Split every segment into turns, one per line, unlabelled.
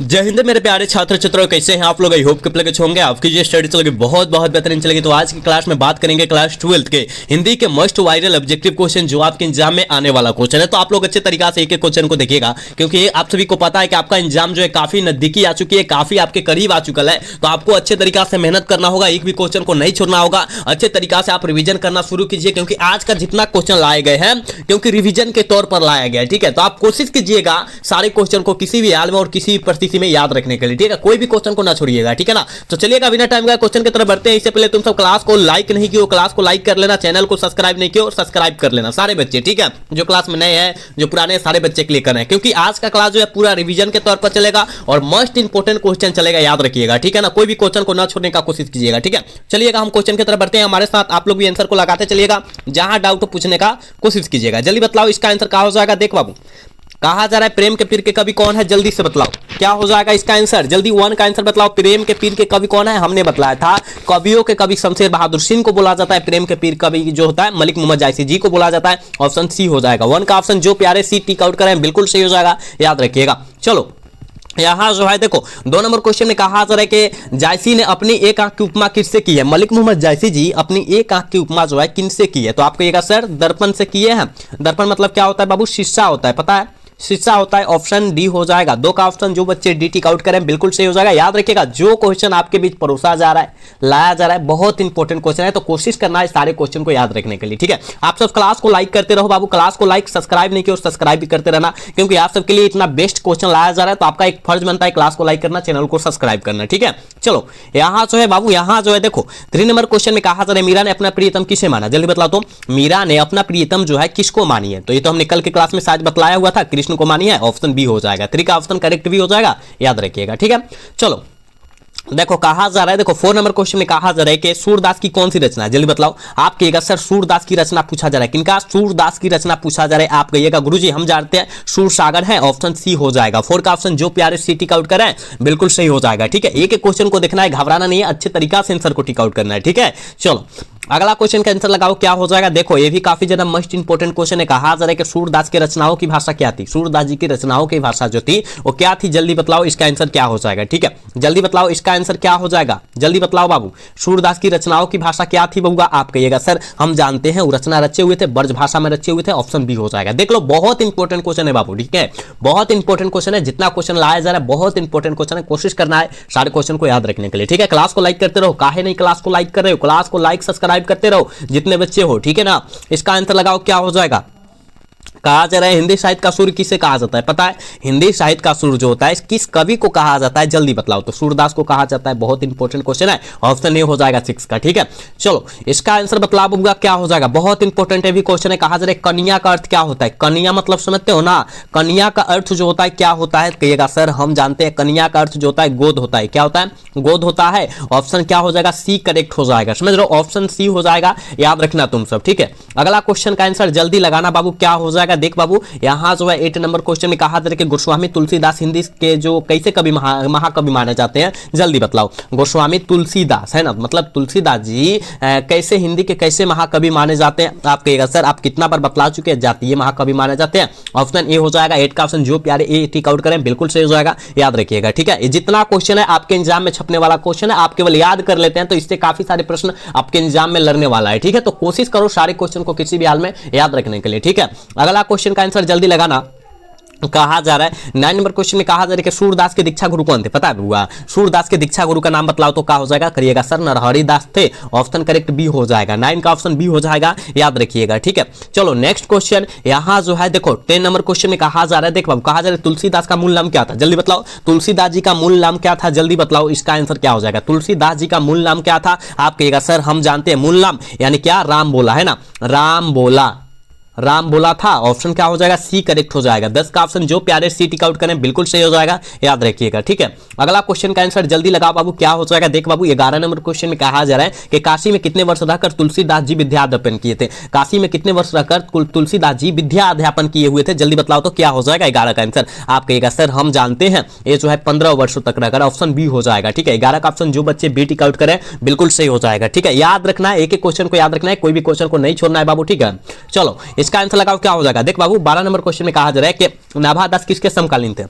जय हिंद मेरे प्यारे छात्र छात्राओं, कैसे हैं आप लोग। आई होप के अच्छे होंगे। आपकी जो स्टडी चलेगी बहुत बेहतरीन चलेगी। तो आज की क्लास में बात करेंगे क्लास 12 के हिंदी के मोस्ट वायरल ऑब्जेक्टिव क्वेश्चन जो आपके एग्जाम में आने वाला क्वेश्चन है। तो आप लोग अच्छे तरीके से एक एक क्वेश्चन को देखिएगा, क्योंकि आप सभी को पता है कि आपका एग्जाम जो है काफी नजदीकी आ चुकी है, काफी आपके करीब आ चुका है। तो आपको अच्छे तरीके से मेहनत करना होगा, एक भी क्वेश्चन को नहीं छोड़ना होगा। अच्छे तरीके से आप रिविजन करना शुरू कीजिए, क्योंकि आज का जितना क्वेश्चन लाए गए हैं क्योंकि रिविजन के तौर पर लाया गया है। ठीक है, तो आप कोशिश कीजिएगा सारे क्वेश्चन को किसी भी हाल में और किसी परिस्थिति में याद रखने के लिए। ठीक है, कोई भी क्वेश्चन को ना छोड़िएगा। ठीक है ना, तो चलिएगा बिना टाइम का क्वेश्चन की तरफ बढ़ते हैं। इससे पहले तुम सब क्लास को लाइक नहीं किया, क्लास को लाइक कर लेना, चैनल को सब्सक्राइब नहीं किया और सब्सक्राइब कर लेना सारे बच्चे। ठीक है, जो क्लास में नए हैं, जो पुराने, सारे बच्चे क्लिक करें, क्योंकि आज का क्लास जो है पूरा रिवीजन के तौर पर चलेगा और मोस्ट इंपोर्टेंट क्वेश्चन चलेगा, याद रखिएगा। ठीक है ना, कोई भी क्वेश्चन को ना छोड़ने का कोशिश कीजिएगा। ठीक है, चलिएगा हम क्वेश्चन की तरफ बढ़ते हैं। हमारे साथ आप लोग भी आंसर को लगाते चलिएगा, जहां डाउट पूछने का कोशिश कीजिएगा। जल्दी बतलाओ इसका आंसर क्या हो जाएगा। देख बाबू, कहा जा रहा है प्रेम के पीर के कवि कौन है, जल्दी से बतलाओ क्या हो जाएगा इसका आंसर। जल्दी 1 का आंसर बतलाओ। प्रेम के पीर के कवि कौन है, हमने बतलाया था कवियों के कवि शमशेर बहादुर सिंह को बोला जाता है। प्रेम के पीर कवि जो होता है मलिक मोहम्मद जायसी जी को बोला जाता है। ऑप्शन सी हो जाएगा। 1 का ऑप्शन जो प्यारे सी टिक आउट करें बिल्कुल सही हो जाएगा, याद रखिएगा। चलो यहां जो है देखो 2 नंबर क्वेश्चन में कहा जा रहा है कि जायसी ने अपनी एक आंख की उपमा किससे की है। मलिक मोहम्मद जायसी जी अपनी एक आंख की उपमा जो है किनसे की है। तो आपको ये सर दर्पण से किए हैं। दर्पण मतलब क्या होता है बाबू, शीशा होता है, पता है शीशा होता है। ऑप्शन डी हो जाएगा। 2 का ऑप्शन जो बच्चे डी टिक आउट करें बिल्कुल सही हो जाएगा। याद रखिएगा, जो क्वेश्चन आपके बीच परोसा जा रहा है, लाया जा रहा है, बहुत इंपॉर्टेंट क्वेश्चन है, तो कोशिश करना है सारे क्वेश्चन को याद रखने के लिए। ठीक है, आप सब क्लास को लाइक करते रहो बाबू, क्लास को लाइक सब्सक्राइब नहीं किया और सब्सक्राइब भी करते रहना, क्योंकि आप सबके लिए इतना बेस्ट क्वेश्चन लाया जा रहा है। तो आपका एक फर्ज बनता है क्लास को लाइक करना, चैनल को सब्सक्राइब करना। ठीक है, चलो यहां जो है बाबू, यहां जो है देखो 3 नंबर क्वेश्चन में कहा जा रहा है मीरा ने अपना प्रियतम किसे माना। जल्दी बतलाओ तो, मीरा ने अपना प्रियतम जो है किसको मानी है। तो ये तो हमने कल के क्लास में शायद बतलाया हुआ था, कृष्ण को मानी है। ऑप्शन बी हो जाएगा। 3 का ऑप्शन करेक्ट भी हो जाएगा, याद रखिएगा। ठीक है, चलो देखो कहा जा रहा है, देखो 4 नंबर क्वेश्चन में कहा जा रहा है कि सूरदास की कौन सी रचना है। जल्दी बतलाओ। आप कहिएगा सर सूरदास की रचना पूछा जा रहा है, किनका, सूरदास की रचना पूछा जा रहा है। आप कहिएगा गुरुजी हम जानते हैं सूरसागर है। ऑप्शन सी हो जाएगा। 4 का ऑप्शन जो प्यारे सी टिक आउट करें बिल्कुल सही हो जाएगा। ठीक है, एक एक क्वेश्चन को देखना है, घबराना नहीं है, अच्छे तरीका से आंसर को टिक आउट करना है। ठीक है, चलो अगला क्वेश्चन का आंसर लगाओ क्या हो जाएगा। देखो ये भी काफी ज्यादा मोस्ट इंपोर्टेंट क्वेश्चन है। कहा जा रहा है कि सूरदास की रचनाओं की भाषा क्या थी। सूरदास जी की रचनाओं की भाषा जो थी वो क्या थी, जल्दी बतलाओ इसका आंसर क्या हो जाएगा। ठीक है, जल्दी बतलाओ इसका आंसर क्या हो जाएगा। जल्दी बतलाओ बाबू, सूरदास की रचनाओं की भाषा क्या थी बबुआ। आप कहिएगा सर हम जानते हैं वो रचना रचे हुए थे, ब्रज भाषा में रचे हुए थे। ऑप्शन बी हो जाएगा। देख लो बहुत इंपॉर्टेंट क्वेश्चन है बाबू। ठीक है, बहुत इंपॉर्टेंट क्वेश्चन है, जितना क्वेश्चन लाया जा रहा है बहुत इंपॉर्टेंट क्वेश्चन है। कोशिश करना है सारे क्वेश्चन को याद रखने के लिए। ठीक है, क्लास को लाइक करते रहो, काहे नहीं क्लास को लाइक कर रहे हो, क्लास को लाइक सब्सक्राइब करते रहो जितने बच्चे हो। ठीक है ना, इसका आंसर लगाओ क्या हो जाएगा। कहा जा रहा है हिंदी साहित्य का सूर्य किसे कहा जाता है, पता है हिंदी साहित्य का सूर्य जो होता है किस कवि को कहा जाता है, जल्दी बतलाओ। तो सूरदास को कहा जाता है। बहुत इंपॉर्टेंट क्वेश्चन है, ऑप्शन ए हो जाएगा 6 का। ठीक है, चलो इसका आंसर बतलाओ क्या हो जाएगा। बहुत इंपॉर्टेंट है भी क्वेश्चन है। कहा जा रहा है कन्या का अर्थ क्या होता है। कन्या मतलब समझते हो ना, कन्या का अर्थ जो होता है क्या होता है, कहिएगा सर हम जानते हैं कन्या का अर्थ जो होता है गोद होता है। क्या होता है, गोद होता है। ऑप्शन क्या हो जाएगा, सी करेक्ट हो जाएगा। समझ लो, ऑप्शन सी हो जाएगा, याद रखना तुम सब। ठीक है, अगला क्वेश्चन का आंसर जल्दी लगाना बाबू, क्या हो जाएगा। देख बाबू यहां जो है 8 नंबर क्वेश्चन में कहा जा रहा है कि गोस्वामी तुलसीदास हिंदी के जो कैसे कवि महाकवि माने जाते हैं। जल्दी बतलाओ। गोस्वामी तुलसीदास है ना, मतलब तुलसीदास जी कैसे हिंदी के कैसे महाकवि माने जाते हैं। आप कहिएगा सर आप कितना बार बतला चुके हैं, जातीय महाकवि माने जाते हैं। ऑप्शन ए हो जाएगा। 8 का ऑप्शन जो प्यारे ए टिक आउट करें बिल्कुल सही हो जाएगा, याद रखिएगा। ठीक है, जितना क्वेश्चन है आपके एग्जाम में छपने वाला क्वेश्चन है, आप केवल याद कर लेते हैं तो इससे काफी सारे प्रश्न आपके एग्जाम में लड़ने वाला है। ठीक है, तो कोशिश करो सारे क्वेश्चन को किसी भी हाल में याद रखने के लिए। ठीक है, अगला क्वेश्चन का आंसर जल्दी लगाना। कहा जा रहा है 9 नंबर क्वेश्चन में कहा जा रहा है कि सूरदास के दीक्षा गुरु कौन थे, पता है बुआ। सूरदास के दीक्षा गुरु का नाम बतलाओ तो क्या हो जाएगा, करिएगा सर नरहरि दास थे। ऑप्शन करेक्ट बी हो जाएगा। 9 का ऑप्शन बी हो जाएगा, याद रखिएगा। ठीक है, चलो नेक्स्ट क्वेश्चन यहां जो है देखो 10 नंबर क्वेश्चन में कहा जा रहा है, देख बाबू कहा जा रहा है तुलसीदास का मूल नाम क्या था। जल्दी बतलाओ तुलसीदास जी का मूल नाम क्या था, जल्दी बतलाओ इसका आंसर क्या हो जाएगा। तुलसीदास जी का मूल नाम क्या था। आप कहिएगा सर हम जानते हैं मूल नाम यानी क्या, राम बोला है ना, राम बोला, राम बोला था। ऑप्शन क्या हो जाएगा, सी करेक्ट हो जाएगा। 10 का ऑप्शन जो प्यारे सी टिक आउट करें बिल्कुल सही हो जाएगा, याद रखिएगा। ठीक है, अगला क्वेश्चन का आंसर जल्दी लगाओ बाबू, क्या हो जाएगा। देख बाबू 11 नंबर क्वेश्चन में कहा जा रहा है कि काशी में कितने वर्ष रहकर तुलसीदास जी विद्या अध्यापन किए थे। काशी में कितने वर्ष रहकर तुलसीदास जी विद्या अध्यापन किए हुए थे, जल्दी बतलाओ तो क्या हो जाएगा। 11 का आंसर आप कहिएगा सर हम जानते हैं ये जो है 15 वर्षों तक रहकर। ऑप्शन बी हो जाएगा। ठीक है, 11 का ऑप्शन जो बच्चे बी टिक आउट करें बिल्कुल सही हो जाएगा। ठीक है, याद रखना है, एक एक क्वेश्चन को याद रखना है, कोई भी क्वेश्चन को नहीं छोड़ना है बाबू। ठीक है, चलो इसका आंसर लगाओ क्या हो जाएगा। देख बाबू 12 नंबर क्वेश्चन में कहा जा रहा है कि नाभा दास किसके समकालीन थे।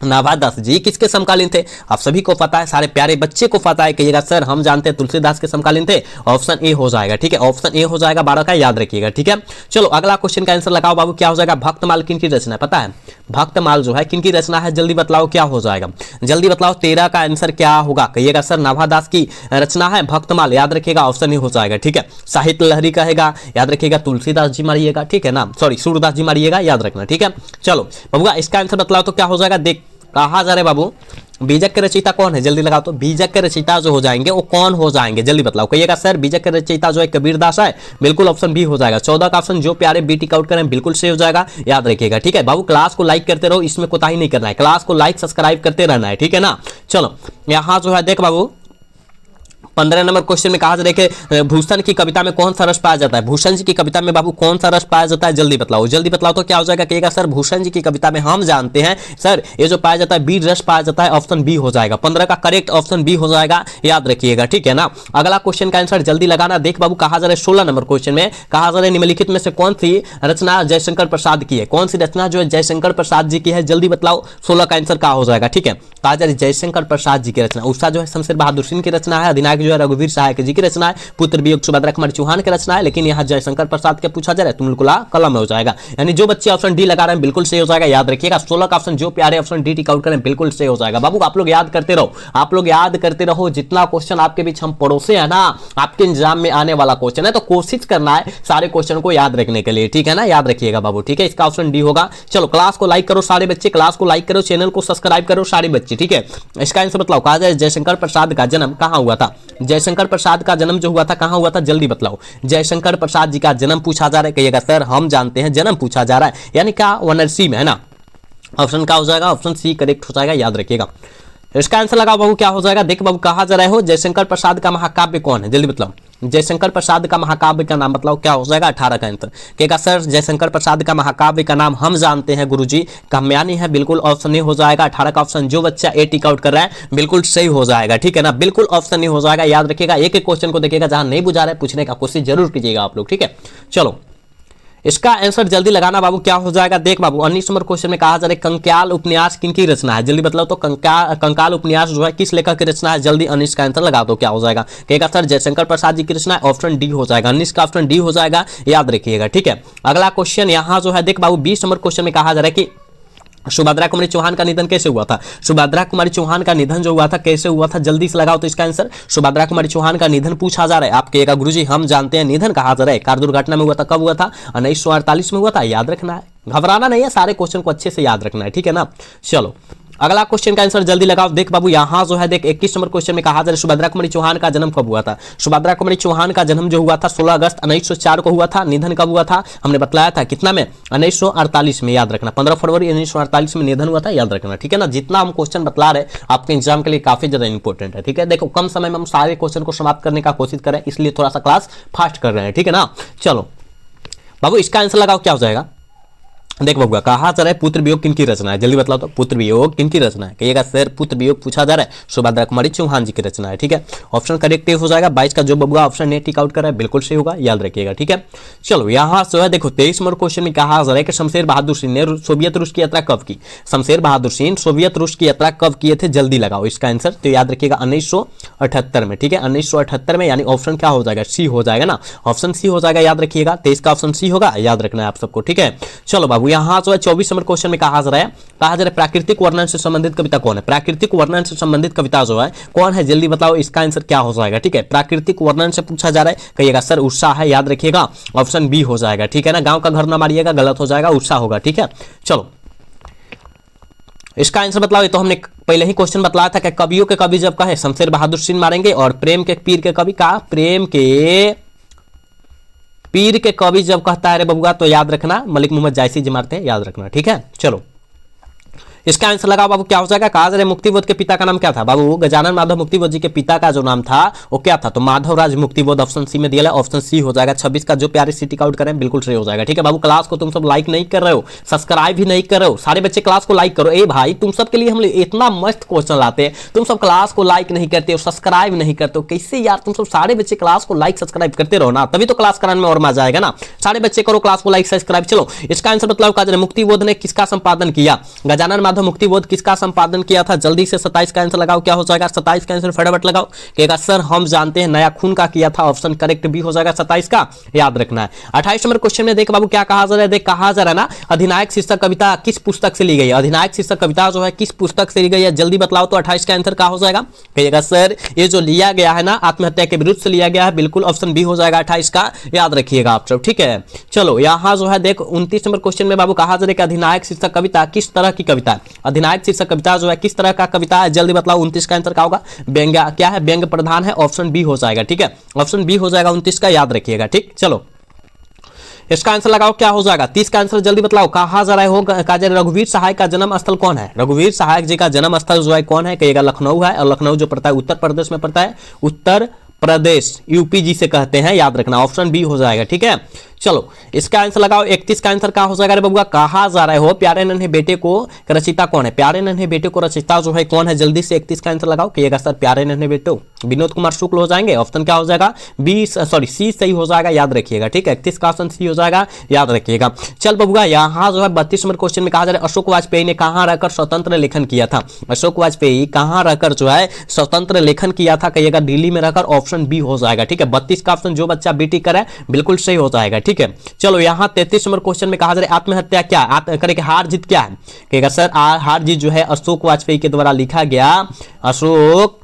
नाभादास जी किसके समकालीन थे? आप सभी को पता है, सारे प्यारे बच्चे को पता है। कहिएगा सर हम जानते हैं तुलसीदास के समकालीन थे। ऑप्शन ए हो जाएगा, ठीक है, ऑप्शन ए हो जाएगा 12 का, याद रखिएगा, ठीक है। चलो अगला क्वेश्चन का आंसर लगाओ बाबू, क्या हो जाएगा? भक्तमाल किन की रचना है? पता है भक्तमाल जो है किन की रचना है? जल्दी बतलाओ क्या हो जाएगा, जल्दी बतलाओ। 13 का आंसर क्या होगा? कहिएगा सर नाभादास की रचना है भक्तमाल, याद रखिएगा, ऑप्शन ए हो जाएगा, ठीक है। साहित्य लहरी कहेगा, याद रखिएगा, तुलसीदास जी मारिएगा, ठीक है ना, सॉरी सूरदास जी मारिएगा, याद रखना, ठीक है। चलो बबुआ इसका आंसर बतलाओ तो क्या हो जाएगा? देख कहा जा रहा है बाबू, बीजक के रचयिता कौन है? जल्दी लगाओ तो, बीजक के रचयिता जो हो जाएंगे वो कौन हो जाएंगे? जल्दी बतलाओ। कहिएगा सर बीजक के रचयिता जो है कबीरदास है, बिल्कुल ऑप्शन बी हो जाएगा। 14 का ऑप्शन जो प्यारे बी टिक आउट करें, बिल्कुल सही हो जाएगा, याद रखिएगा, ठीक है। बाबू क्लास को लाइक करते रहो, इसमें कोताही नहीं करना है, क्लास को लाइक सब्सक्राइब करते रहना है, ठीक है ना। चलो यहाँ जो है देख बाबू 15 नंबर क्वेश्चन में कहा जा रहा है कि भूषण की कविता में कौन सा रस पाया जाता है? भूषण जी की कविता में बाबू कौन सा रस पाया जाता है? जल्दी बतलाओ, जल्दी बतलाओ तो क्या हो जाएगा? कहिएगा सर भूषण जी की कविता में हम जानते हैं सर ये जो पाया जाता है बी रस पाया जाता है, ऑप्शन बी हो जाएगा। 15 का करेक्ट ऑप्शन बी हो जाएगा, याद रखिएगा, ठीक है ना। अगला क्वेश्चन का आंसर जल्दी लगाना। देख बाबू कहा जा रहा है 16 नंबर क्वेश्चन में कहा जा रहा है निम्नलिखित में से कौन सी रचना जयशंकर प्रसाद की है? कौन सी रचना जो है जयशंकर प्रसाद जी की है? जल्दी बतलाओ। 16 का आंसर क्या हो जाएगा? ठीक है, कहा जा रहा है जयशंकर प्रसाद जी की रचना। उषा जो है शमशेर बहादुर सिंह की रचना है, अधिनायक जो है रघुवीर सहायक जी की रचना है, पुत्र वियोग सुभद्रा कुमारी चौहान की रचना है, लेकिन यहाँ जयशंकर प्रसाद के पूछा जा रहा है, तुम लोग कलम में हो जाएगा। यानी जो बच्चे ऑप्शन डी लगा रहे हैं बिल्कुल सही हो जाएगा, याद रखिएगा। 16 का ऑप्शन जो प्यारे ऑप्शन डी टिक आउट करें बिल्कुल सही हो जाएगा। बाबू आप लोग याद करते रहो, आप लोग याद करते रहो, जितना क्वेश्चन आपके बीच हम पड़ोसे है ना, आपके एग्जाम में आने वाला क्वेश्चन है, तो कोशिश करना है सारे क्वेश्चन को याद रखने के लिए, ठीक है ना, याद रखिएगा बाबू, ठीक है। इसका ऑप्शन डी होगा। चलो क्लास को लाइक करो सारे बच्चे, क्लास को लाइक करो, चैनल को सब्सक्राइब करो सारे बच्चे, ठीक है। इसका आंसर बतलाओ। कहा जाए जयशंकर प्रसाद का जन्म कहां हुआ था? जयशंकर प्रसाद का जन्म जो हुआ था कहां हुआ था? जल्दी बतलाओ। जयशंकर प्रसाद जी का जन्म पूछा जा रहा है, कहिएगा सर हम जानते हैं जन्म पूछा जा रहा है, यानी क्या वाराणसी में है ना। ऑप्शन क्या हो जाएगा? ऑप्शन सी करेक्ट हो जाएगा, याद रखिएगा। इसका आंसर लगाओ बाबू, क्या हो जाएगा? देख बाबू कहा जा रहा हो जयशंकर प्रसाद का महाकाव्य कौन है? जल्दी बतलाओ। जयशंकर प्रसाद का महाकाव्य का नाम बतलाओ, क्या हो जाएगा? 18 का आंसर। कहेगा सर जयशंकर प्रसाद का महाकाव्य का नाम हम जानते हैं गुरुजी, काम्यानी है, बिल्कुल ऑप्शन नहीं हो जाएगा। 18 का ऑप्शन जो बच्चा ए टिक आउट कर रहा है बिल्कुल सही हो जाएगा, ठीक है ना, बिल्कुल ऑप्शन नहीं हो जाएगा, याद रखिएगा। एक एक क्वेश्चन को देखिएगा, जहां नहीं बुझा रहा है पूछने का कोशिश जरूर कीजिएगा आप लोग, ठीक है। चलो इसका आंसर जल्दी लगाना बाबू, क्या हो जाएगा? देख बाबू 19 नंबर क्वेश्चन में कहा जा रहा है कंकाल उपन्यास किनकी रचना है? जल्दी बतलाओ तो कंकाल उपन्यास जो है किस लेखक की रचना है? जल्दी 19 का आंसर लगा दो, क्या हो जाएगा? कहेगा सर जयशंकर प्रसाद जी की रचना है, ऑप्शन डी हो जाएगा। 19 का ऑप्शन डी हो जाएगा, याद रखिएगा, ठीक है। अगला क्वेश्चन यहाँ जो है देख बाबू 20 नंबर क्वेश्चन में कहा जा रहा है कि सुभद्रा कुमारी चौहान का निधन कैसे हुआ था? सुभद्रा कुमारी चौहान का निधन जो हुआ था कैसे हुआ था? जल्दी से लगाओ तो इसका आंसर। सुभद्रा कुमारी चौहान का निधन पूछा जा रहा है, आप कहिएगा गुरुजी हम जानते हैं निधन कहा जा रहा है, कार दुर्घटना में हुआ था। कब हुआ था? 1948 में हुआ था, याद रखना है, घबराना नहीं है, सारे क्वेश्चन को अच्छे से याद रखना है, ठीक है ना। चलो अगला क्वेश्चन का आंसर जल्दी लगाओ। देख बाबू यहाँ जो है देख 21 नंबर क्वेश्चन में कहा जा रहा है सुभद्रा कुमारी चौहान का जन्म कब हुआ था? सुभद्रा कुमारी चौहान का जन्म जो हुआ था 16 अगस्त 1904 को हुआ था। निधन कब हुआ था? हमने बताया था कितना में? 1948 में, याद रखना। 15 फरवरी 1948 में निधन हुआ था, याद रखना, ठीक है ना। जितना हम क्वेश्चन बतला रहे आपके एग्जाम के लिए काफी ज्यादा इंपॉर्टेंट है, ठीक है। देखो कम समय में हम सारे क्वेश्चन को समाप्त करने का कोशिश करें, इसलिए थोड़ा सा क्लास फास्ट कर रहे हैं, ठीक है ना। चलो बाबू इसका आंसर लगाओ, क्या हो जाएगा? देख बबुआ कहा जा रहा है पुत्र वियोग किनकी रचना है? जल्दी बतलाओ तो पुत्र वियोग किनकी रचना है? कहिएगा सर पुत्र वियोग पूछा जा रहा है, सुभद्रा कुमारी चौहान जी की रचना है, ठीक है। ऑप्शन करेक्ट हो जाएगा। 22 का जो बबुआ ऑप्शन ए टिक आउट कर रहा है बिल्कुल सही होगा, याद रखिएगा, ठीक है। चलो यहाँ से है देखो 23 नंबर क्वेश्चन में कहा जा रहा है कि शमशेर बहादुर सिंह ने सोवियत रूस की यात्रा कब की? शमशेर बहादुर सिंह सोवियत रूस की यात्रा कब किए थे? जल्दी लगाओ इसका आंसर, तो याद रखिएगा 1978 में, ठीक है। 1978 में, यानी ऑप्शन क्या हो जाएगा? सी हो जाएगा ना, ऑप्शन सी हो जाएगा, याद रखिएगा। 23 का ऑप्शन सी होगा, याद रखना है आप सबको, ठीक है। चलो बाबू यहाँ जो है 24 नंबर क्वेश्चन में कहा जा रहा है प्राकृतिक वर्णन से संबंधित कविता कौन है? प्राकृतिक वर्णन से संबंधित कविता जो है कौन है? जल्दी बताओ इसका आंसर क्या हो जाएगा, ठीक है। प्राकृतिक वर्णन से पूछा जा रहा है, कहिएगा सर उषा है, याद रखिएगा, ऑप्शन बी हो जाएगा, ठीक है ना। गांव का घर ना मारिएगा, गलत हो जाएगा, उषा होगा, ठीक है। चलो इसका आंसर बतलाओ। ये तो हमने पहले ही क्वेश्चन बतलाया था कि कवियों के कवि जब कहे शमशेर बहादुर सिंह मारेंगे, और प्रेम के पीर के कवि का प्रेम के पीर के कवि जब कहता है रे बबुआ, तो याद रखना मलिक मोहम्मद जायसी जी मारते हैं, याद रखना, ठीक है। चलो इसका आंसर लगाओ बाबू, क्या हो जाएगा? कहा जा रहा है मुक्तिबोध के पिता का नाम क्या था? बाबू गजानन माधव मुक्तिबोध जी के पिता का जो नाम था वो क्या था? तो माधवराज मुक्तिबोध, ऑप्शन सी में दिया है, ऑप्शन सी हो जाएगा। 26 का जो प्यारे सी टिक आउट करें बिल्कुल सही हो जाएगा, ठीक है। बाबू क्लास को तुम सब लाइक नहीं कर रहे हो, सब्सक्राइब भी नहीं कर रहे हो, सारे बच्चे क्लास को लाइक करो। ए भाई तुम सब के लिए हम इतना मस्त क्वेश्चन लाते हैं, तुम सब क्लास को लाइक नहीं करते हो, सब्सक्राइब नहीं करते हो, कैसे यार? तुम सब सारे बच्चे क्लास को लाइक सब्सक्राइब करते रहो ना, तभी तो क्लास कराने में और मजा आएगा ना। सारे बच्चे करो क्लास को लाइक सब्सक्राइब। चलो इसका आंसर बतलाओ। कहा जा रहा है मुक्तिबोध ने किसका संपादन किया? गजानन माधव माधव मुक्तिबोध किसका संपादन किया था? जल्दी से 27 का आंसर लगाओ, क्या हो जाएगा 27 का आंसर फटाफट लगाओ। कहेगा सर हम जानते हैं, नया खून का किया था, ऑप्शन करेक्ट भी हो जाएगा 27 का, याद रखना है। 28 नंबर क्वेश्चन में देख बाबू क्या कहा जा रहा है, देख कहा जा रहा है ना अधिनायक शीर्षक कविता किस पुस्तक से ली गई है? अधिनायक शीर्षक कविता जो है किस पुस्तक से ली गई है? जल्दी बतलाओ तो 28 का आंसर क्या हो जाएगा? कहिएगा सर ये जो लिया गया है ना आत्महत्या के विरुद्ध से लिया गया है, बिल्कुल ऑप्शन बी हो जाएगा 28 का, याद रखिएगा आप सब, ठीक है। चलो यहां जो है देख 29 नंबर क्वेश्चन में बाबू कहा जा रहा है कि अधिनायक शीर्षक कविता किस तरह की कविता है? अधिनायक शीर्षक कविता जो है किस तरह का कविता है? जल्दी बतलाओ। 29 का आंसर क्या होगा? व्यंग्य, क्या है? व्यंग्य प्रधान है, ऑप्शन बी हो जाएगा, ठीक है। ऑप्शन बी हो जाएगा 29 का, याद रखिएगा, ठीक। चलो इसका आंसर लगाओ, क्या हो जाएगा? 30 का आंसर जल्दी बतलाओ। कहा जा रहा है कहा जा रहा है रघुवीर सहाय का जन्म स्थल कौन है? रघुवीर सहाय जी का जन्म स्थल जो है कौन है? कहिएगा लखनऊ है, और लखनऊ जो पड़ता है उत्तर प्रदेश में पड़ता है, उत्तर प्रदेश यूपी जी से कहते हैं, याद रखना, ऑप्शन बी हो जाएगा, ठीक है। चलो इसका आंसर लगाओ। 31 का आंसर क्या हो जाएगा रे बबुआ? कहा जा रहा है प्यारे नन्हे बेटे को रचिता कौन है? प्यारे नन्हे बेटे को रचिता जो है कौन है? जल्दी से 31 का आंसर लगाओ। कहिएगा सर प्यारे नन्हे बेटे विनोद कुमार शुक्ल हो जाएंगे, ऑप्शन क्या हो जाएगा? सी सही हो जाएगा, याद रखिएगा, ठीक है। 31 का ऑप्शन सी हो जाएगा, याद रखिएगा। चल बबुआ यहाँ जो है 32 नंबर क्वेश्चन में कहा जा रहा है अशोक वाजपेयी ने कहाँ रहकर स्वतंत्र लेखन किया था? अशोक वाजपेयी कहाँ रहकर जो है स्वतंत्र लेखन किया था? कहिएगा दिल्ली में रहकर, ऑप्शन बी हो जाएगा, ठीक है। 32 का ऑप्शन जो बच्चा बीटी करे बिल्कुल सही हो जाएगा, ठीक है। चलो यहाँ 33 नंबर क्वेश्चन में कहा जा रहा है आत्महत्या क्या करेगा? हार जीत क्या है? कहेगा सर हार जीत जो है अशोक वाजपेयी के द्वारा लिखा गया, अशोक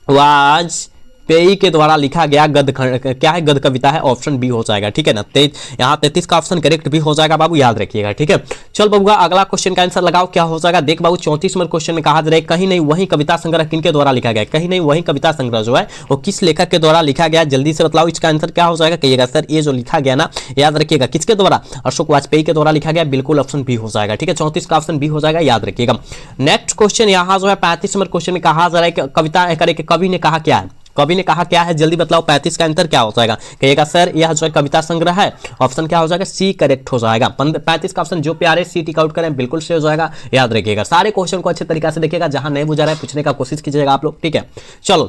वाजपेयी के द्वारा लिखा गया गद्य क्या है? गद्य कविता है, ऑप्शन बी हो जाएगा, ठीक है ना। यहाँ 33 का ऑप्शन करेक्ट भी हो जाएगा बाबू, याद रखिएगा, ठीक है। चल बाबूगा अगला क्वेश्चन का आंसर लगाओ, क्या हो जाएगा? देख बाबू 34 नंबर क्वेश्चन में कहा जा रहा है कहीं नहीं वही कविता संग्रह किनके द्वारा लिखा गया? कहीं नहीं वही कविता संग्रह जो है वो किस लेखक के द्वारा लिखा गया? जल्दी से बतलाओ इसका आंसर क्या हो जाएगा? कहिएगा सर ये जो लिखा गया ना, याद रखिएगा किसके द्वारा? अशोक वाजपेयी के द्वारा लिखा गया, बिल्कुल ऑप्शन बी हो जाएगा, ठीक है। 34 का ऑप्शन बी हो जाएगा, याद रखिएगा। नेक्स्ट क्वेश्चन यहाँ जो है 35 नंबर क्वेश्चन में कहा जा रहा है कविता करके कवि ने कहा क्या है? कवि ने कहा क्या है? जल्दी बतलाओ। 35 का आंसर क्या हो जाएगा? कहिएगा सर यह जो है कविता संग्रह है, ऑप्शन क्या हो जाएगा? सी करेक्ट हो जाएगा। 35 का ऑप्शन जो प्यारे सी टिक आउट करें बिल्कुल सही हो जाएगा, याद रखिएगा। सारे क्वेश्चन को अच्छे तरीके से देखिएगा, जहां नहीं बुझा रहा है पूछने का कोशिश कीजिएगा आप लोग, ठीक है। चलो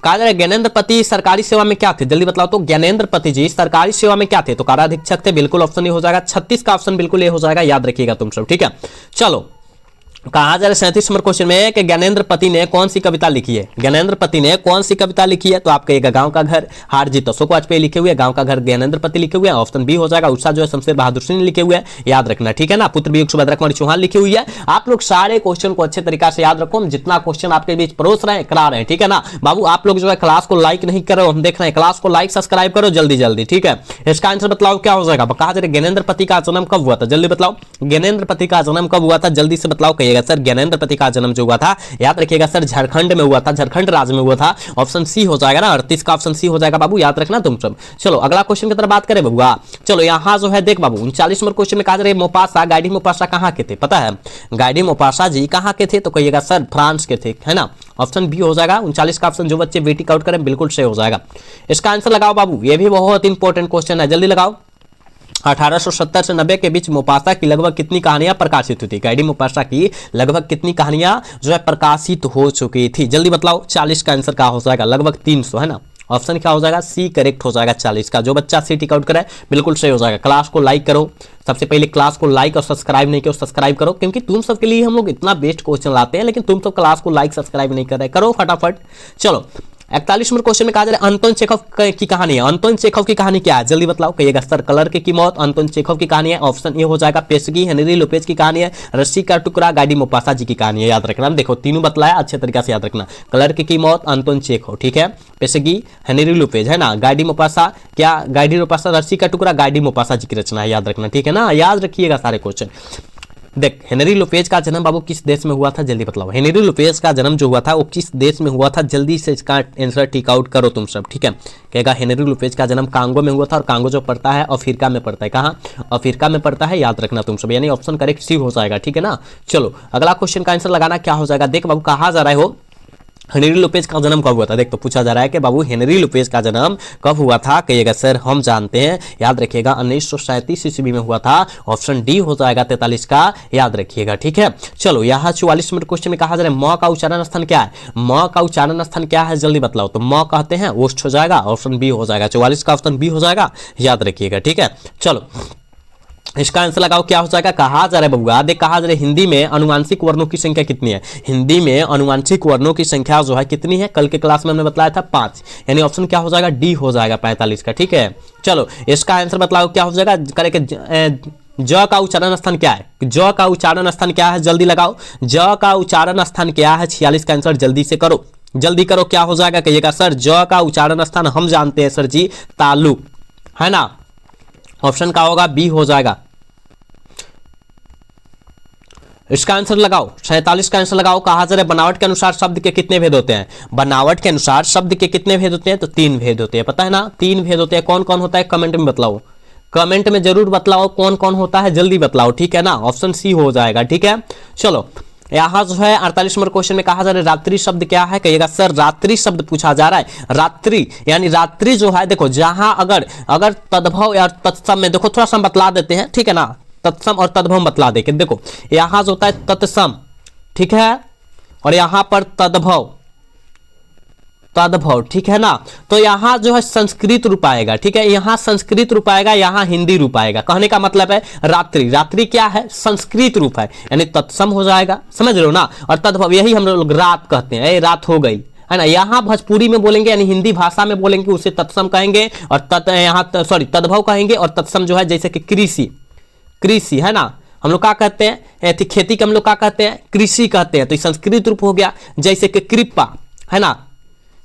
कहा जा रहा है ज्ञानेंद्र पति सरकारी सेवा में क्या थे? जल्दी बतलाओ तो ज्ञानेंद्र पति जी सरकारी सेवा में क्या थे? तो काराधीक्षक थे, बिल्कुल ऑप्शन ये हो जाएगा। 36 का ऑप्शन बिल्कुल ये हो जाएगा, याद रखिएगा तुम सब, ठीक है। चलो कहा जा रहा है 37 नंबर क्वेश्चन में कि ज्ञानेंद्र पति ने कौन सी कविता लिखी है? ज्ञानेंद्र पति ने कौन सी कविता लिखी है? तो आप कहिएगा गांव का घर, हार जीत अशोक वाजपेयी लिखे हुए, गांव का घर ज्ञानेंद्र पति लिखे हुए हैं, ऑप्शन बी हो जाएगा। उत्साह जो है शमशेर बहादुर सिंह लिखे हुए हैं, याद रखना, ठीक है ना। पुत्र वियोग सुभद्रा कुमारी चौहान लिखी हुई है। आप लोग सारे क्वेश्चन को अच्छे तरीके से याद रखो, जितना क्वेश्चन आपके बीच परोस रहे हैं करा रहे हैं, ठीक है ना। बाबू आप लोग जो है क्लास को लाइक नहीं कर रहे हो, हम देख रहे हैं, क्लास को लाइक सब्सक्राइब करो जल्दी जल्दी, ठीक है। इसका आंसर बतलाओ क्या हो जाएगा? कहा जा रहा है ज्ञानेंद्र पति का जन्म कब हुआ था? जल्दी बताओ ज्ञानेंद्र पति का जन्म कब हुआ था? जल्दी से बतलाओ। कहिएगा सर ज्ञानेंद्र पति का जन्म जो हुआ था, याद रखिएगा सर झारखंड में हुआ था, झारखंड राज्य में हुआ था, ऑप्शन सी हो जाएगा ना। 38 का ऑप्शन सी हो जाएगा बाबू, याद रखना तुम सब। चलो अगला क्वेश्चन की तरफ बात करें बबुआ। चलो यहां जो है देख बाबू 39 नंबर क्वेश्चन में कहा जा रहा है मोपासा गाइडी मोपासा कहां के थे? पता है गाइडी मोपासा जी कहां के थे? तो कहिएगा सर फ्रांस के थे, है ना, ऑप्शन बी हो जाएगा। 39 का ऑप्शन जो बच्चे वेटिंग आउट करें बिल्कुल सही हो जाएगा। इसका आंसर लगाओ बाबू, ये भी बहुत इंपॉर्टेंट क्वेश्चन है, जल्दी लगाओ। 1870 से 90 के बीच मोपासा की लगभग कितनी कहानियां प्रकाशित हुई थी? गाइडी मोपासा की लगभग कितनी कहानियां जो है प्रकाशित हो चुकी थी? जल्दी बतलाओ। 40 का आंसर क्या हो जाएगा? लगभग 300, है ना, ऑप्शन क्या हो जाएगा? सी करेक्ट हो जाएगा 40 का। जो बच्चा सी टिक आउट करे बिल्कुल सही हो जाएगा। क्लास को लाइक करो, सबसे पहले क्लास को लाइक और सब्सक्राइब नहीं किया सब्सक्राइब करो, क्योंकि तुम सबके लिए हम लोग इतना बेस्ट क्वेश्चन लाते हैं, लेकिन तुम सब क्लास को लाइक सब्सक्राइब नहीं कर रहे, करो फटाफट। चलो 41 नंबर क्वेश्चन में कहा जा रहा है अंतोन चेखव की कहानी है। अंतोन चेखव की कहानी क्या है? जल्दी बतलाओ। कहिएगा सर कलर की मौत अंतोन चेखव की कहानी है, ऑप्शन ए हो जाएगा। पेशगी हेनरी लोपेज की कहानी है, रस्सी का टुकड़ा गाइडी मोपासा जी की कहानी है, याद रखना। देखो तीनों बतलाया, अच्छे तरीके से याद रखना। कलर की मौत अंतोन चेखव, ठीक है, पेशगी हेनरी लोपेज, है ना, गाइडी मोपासा क्या? गाइडी मोपासा रस्सी का टुकड़ा गाइडी मोपासा जी की रचना है, याद रखना, ठीक है ना। याद रखिएगा सारे क्वेश्चन। देख हेनरी लोपेज का जन्म बाबू किस देश में हुआ था? जल्दी बतलाओ। हेनरी लोपेज का जन्म जो हुआ था वो किस देश में हुआ था? जल्दी से इसका आंसर टिक आउट करो तुम सब, ठीक है। कहेगा हेनरी लोपेज का जन्म कांगो में हुआ था, और कांगो जो पड़ता है अफ्रीका में पड़ता है। कहाँ? अफ्रीका में पड़ता है, याद रखना तुम सब, यानी ऑप्शन करेक्ट सी हो जाएगा, ठीक है ना। चलो अगला क्वेश्चन का आंसर लगाना क्या हो जाएगा? देख बाबू कहा जा रहा है हो हेनरी लोपेज का जन्म कब हुआ था? देख तो पूछा जा रहा है कि बाबू हेनरी लोपेज का जन्म कब हुआ था? कहिएगा सर हम जानते हैं, याद रखिएगा 1937 ईस्वी में हुआ था, ऑप्शन डी हो जाएगा 43 का, याद रखिएगा, ठीक है। चलो यहाँ 44 नंबर क्वेश्चन में कहा जा रहा है म का उच्चारण स्थान क्या है? म का उच्चारण स्थान क्या है? जल्दी बतलाओ। तो म कहते हैं ओष्ठ हो जाएगा, ऑप्शन बी हो जाएगा। 44 का ऑप्शन बी हो जाएगा, याद रखिएगा, ठीक है। चलो इसका आंसर लगाओ, क्या हो जाएगा? कहा जा रहा है बबुआ, देख कहा जा रहा है हिंदी में अनुवांशिक वर्णों की संख्या कितनी है। हिंदी में अनुवांशिक वर्णों की संख्या जो है कितनी है? कल के क्लास में हमने बताया था 5, यानी ऑप्शन क्या हो जाएगा? डी हो जाएगा 45 का। ठीक है, चलो इसका आंसर बताओ क्या हो जाएगा? करेक्ट। ज का उच्चारण स्थान क्या है? ज का उच्चारण स्थान क्या है? जल्दी लगाओ, ज का उच्चारण स्थान क्या है? 46 का आंसर जल्दी से करो, जल्दी करो, क्या हो जाएगा? कहिएगा सर ज का उच्चारण स्थान हम जानते हैं सर जी, तालुक, है ना। ऑप्शन का होगा बी हो जाएगा। इसका आंसर लगाओ, 47 का आंसर लगाओ। कहा जा रहा है बनावट के अनुसार शब्द के कितने भेद होते हैं? बनावट के अनुसार शब्द के कितने भेद होते हैं? तो 3 भेद होते हैं, पता है ना, 3 भेद होते हैं। कौन कौन होता है? कमेंट में बतलाओ, कमेंट में जरूर बतलाओ कौन कौन होता है, जल्दी बतलाओ, ठीक है ना। ऑप्शन सी हो जाएगा, ठीक है। चलो यहाँ जो है 48 नंबर क्वेश्चन में कहा जा रहा है रात्रि शब्द क्या है? कहिएगा सर रात्रि शब्द पूछा जा रहा है। रात्रि यानी रात्रि जो है, देखो जहां अगर तद्भव या तत्सम में, देखो थोड़ा सा बतला देते हैं, ठीक है ना, तत्सम और तद्भव बतला देंगे। देखो यहां जो होता है तत्सम, ठीक है, और यहां पर तद्भव, तद्भव, ठीक है ना। तो यहां जो है संस्कृत रूप आएगा, ठीक है, यहां संस्कृत रूप आएगा, यहां हिंदी रूप आएगा। कहने का मतलब है रात्रि, रात्रि क्या है? संस्कृत रूप है, यानी तत्सम हो जाएगा, समझ रहे हो ना। और तद्भव यही हम लोग रात कहते हैं, ए रात हो गई, है ना। यहाँ भोजपुरी में बोलेंगे यानी हिंदी भाषा में बोलेंगे उसे तत्सम कहेंगे, और यहाँ सॉरी तद्भव कहेंगे, और तत्सम जो है जैसे कि कृषि, कृषि है ना, हम लोग क्या कहते हैं? खेती के हम लोग क्या कहते हैं? कृषि कहते हैं। तो संस्कृत रूप हो गया, जैसे कि कृपा, है ना,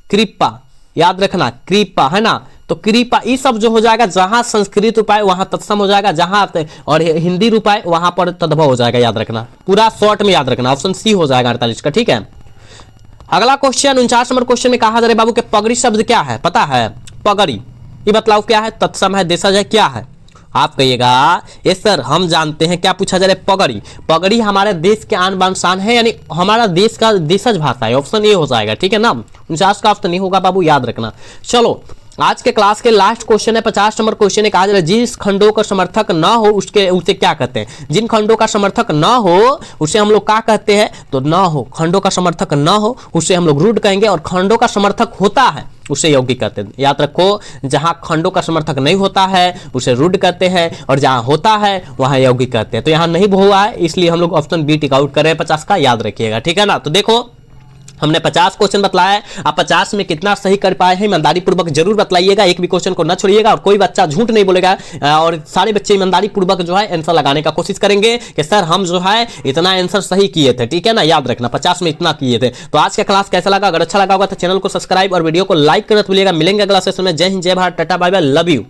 कृपा, याद रखना कृपा, है ना। तो कृपा ये सब जो हो जाएगा, जहां संस्कृत रूप आए वहां तत्सम हो जाएगा, जहां और हिंदी रूप आए वहां पर तद्भव हो जाएगा, याद रखना, पूरा शॉर्ट में याद रखना। ऑप्शन सी हो जाएगा 48 का, ठीक है। अगला क्वेश्चन 49 नंबर क्वेश्चन में कहा जा रहा है बाबू के पगड़ी शब्द क्या है? पता है? पगड़ी ये बतलाओ क्या है? तत्सम है, देशज है, क्या है? आप कहिएगा ये सर हम जानते हैं। क्या पूछा जा रहा है? पगड़ी। पगड़ी हमारे देश के आन बान शान है, यानी हमारा देश का देशज भाषा है। ऑप्शन ए हो जाएगा, ठीक है ना। 49 का ऑप्शन नहीं होगा बाबू, याद रखना। चलो आज के क्लास के लास्ट क्वेश्चन है 50 नंबर क्वेश्चन है। कहा जा रहा है जिस खंडों का समर्थक न हो उसे क्या कहते हैं? जिन खंडों का समर्थक न हो उसे हम लोग क्या कहते हैं? तो न हो, खंडों का समर्थक न हो उसे हम लोग रूढ़ कहेंगे, और खंडों का समर्थक होता है उसे यौगिक कहते हैं। याद रखो, जहां खंडों का समर्थक नहीं होता है उसे रूढ़ कहते हैं, और जहां होता है वहां यौगिक कहते हैं। तो यहां नहीं हुआ है, इसलिए हम लोग ऑप्शन बी टिक आउट कर रहे हैं 50 का, याद रखिएगा, ठीक है ना। तो देखो हमने 50 क्वेश्चन बतलाया है, आप 50 में कितना सही कर पाए हैं ईमानदारी पूर्वक जरूर बतलाइएगा, एक भी क्वेश्चन को न छोड़िएगा, और कोई बच्चा झूठ नहीं बोलेगा, और सारे बच्चे ईमानदारी पूर्वक जो है आंसर लगाने का कोशिश करेंगे कि सर हम जो है इतना आंसर सही किए थे, ठीक है ना, याद रखना 50 में इतना किए थे। तो आज का क्लास कैसा लगा? अगर अच्छा लगा होगा तो चैनल को सब्सक्राइब और वीडियो को लाइक करना भूलिएगा। मिलेंगे अगला सेशन में। जय हिंद, जय Bharat, tata, bye bye, love you.